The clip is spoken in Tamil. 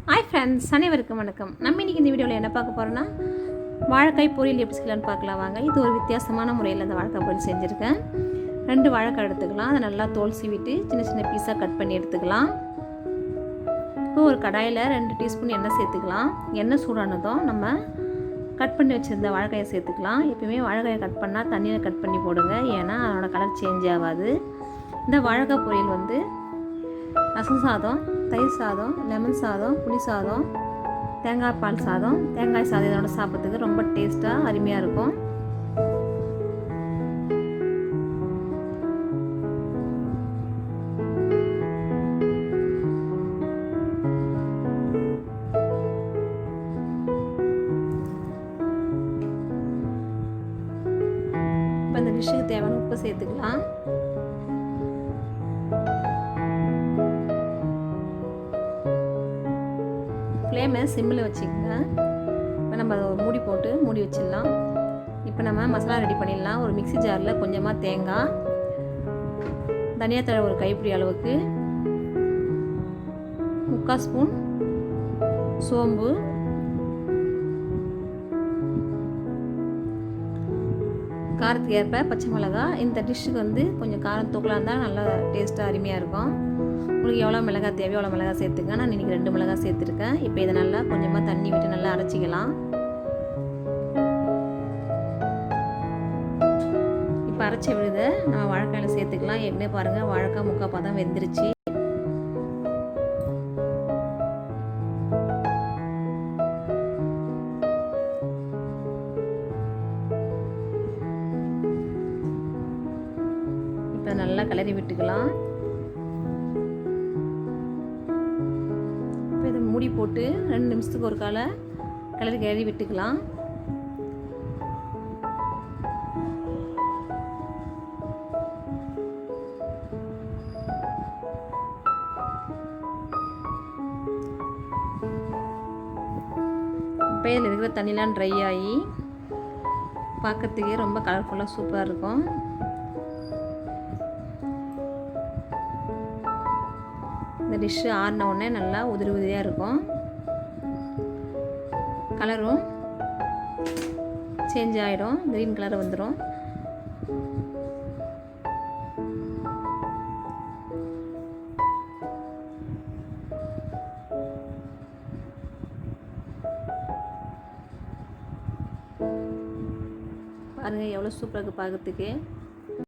ஹாய் ஃப்ரெண்ட்ஸ், அனைவருக்கும் வணக்கம். நம்ம இன்றைக்கி இந்த வீடியோவில் என்ன பார்க்க போகிறோன்னா, வாழைக்காய் பொரியல் எப்படி செய்யலான்னு பார்க்கலாம் வாங்க. இது ஒரு வித்தியாசமான முறையில் அந்த வாழைக்காய் பொரியல் செஞ்சுருக்கேன். 2 வாழைக்காய் எடுத்துக்கலாம். அதை நல்லா தோல் சீவிட்டு சின்ன சின்ன பீஸாக கட் பண்ணி எடுத்துக்கலாம். இப்போ ஒரு கடாயில் 2 டீஸ்பூன் எண்ணெய் சேர்த்துக்கலாம். எண்ணெய் சூடானதும் நம்ம கட் பண்ணி வச்சுருந்த வாழைக்காயை சேர்த்துக்கலாம். எப்பயுமே வாழைக்காயை கட் பண்ணால் தண்ணியில் கட் பண்ணி போடுங்க, ஏன்னா அதனோட கலர் சேஞ்ச் ஆகாது. இந்த வாழைக்காய் பொரியல் வந்து ரசம் சாதம், தயிர் சாதம், லெமன் சாதம், புளி சாதம், தேங்காய் பால் சாதம், தேங்காய் சாதம் இதோட சாப்பிட்றதுக்கு ரொம்ப டேஸ்ட்டாக அருமையாக இருக்கும். இப்போ இந்த டிஷ்ஷுக்கு தேவையான உப்பு சேர்த்துக்கலாம். ஃப்ளேமை சிம்மில் வச்சுக்கோங்க. இப்போ நம்ம அதை ஒரு மூடி போட்டு மூடி வச்சிடலாம். இப்போ நம்ம மசாலா ரெடி பண்ணிடலாம். ஒரு மிக்ஸி ஜாரில் கொஞ்சமாக தேங்காய், தனியாத்தழை ஒரு கைப்பிடி அளவுக்கு, 3/4 ஸ்பூன் சோம்பு, காரத்துக்கு ஏற்ப பச்சை மிளகாய். இந்த டிஷ்ஷுக்கு வந்து கொஞ்சம் காரம் தூக்கலாக இருந்தால் நல்லா டேஸ்ட்டாக அருமையாக இருக்கும். உங்களுக்கு எவ்வளோ மிளகாய் தேவையோ அவ்வளோ மிளகாய் சேர்த்துங்க. நான் இன்றைக்கி 2 மிளகாய் சேர்த்துருக்கேன். இப்போ இதை நல்லா கொஞ்சமாக தண்ணி விட்டு நல்லா அரைச்சிக்கலாம். இப்போ அரைச்சி விழுத நம்ம வாழைக்காயில் சேர்த்துக்கலாம். ஏற்கனவே பாருங்கள், வாழைக்காய் 3/4 பதம் வெந்துருச்சு. இப்போ நல்லா கிளறி விட்டுக்கலாம். இதை மூடி போட்டு 2 நிமிஷத்துக்கு ஒரு கிளறி விட்டுக்கலாம். இப்போ இதில் இருக்கிற தண்ணிலாம் ட்ரை ஆகி பார்க்கறதுக்கே ரொம்ப கலர்ஃபுல்லாக சூப்பராக இருக்கும். இந்த டிஷ்ஷு ஆறின உடனே நல்லா உதிரி உதிரியாக இருக்கும். கலரும் சேஞ்ச் ஆகிடும், க்ரீன் கலர் வந்துடும். பாருங்கள் எவ்வளோ சூப்பராக இருக்குது பார்க்கறதுக்கு.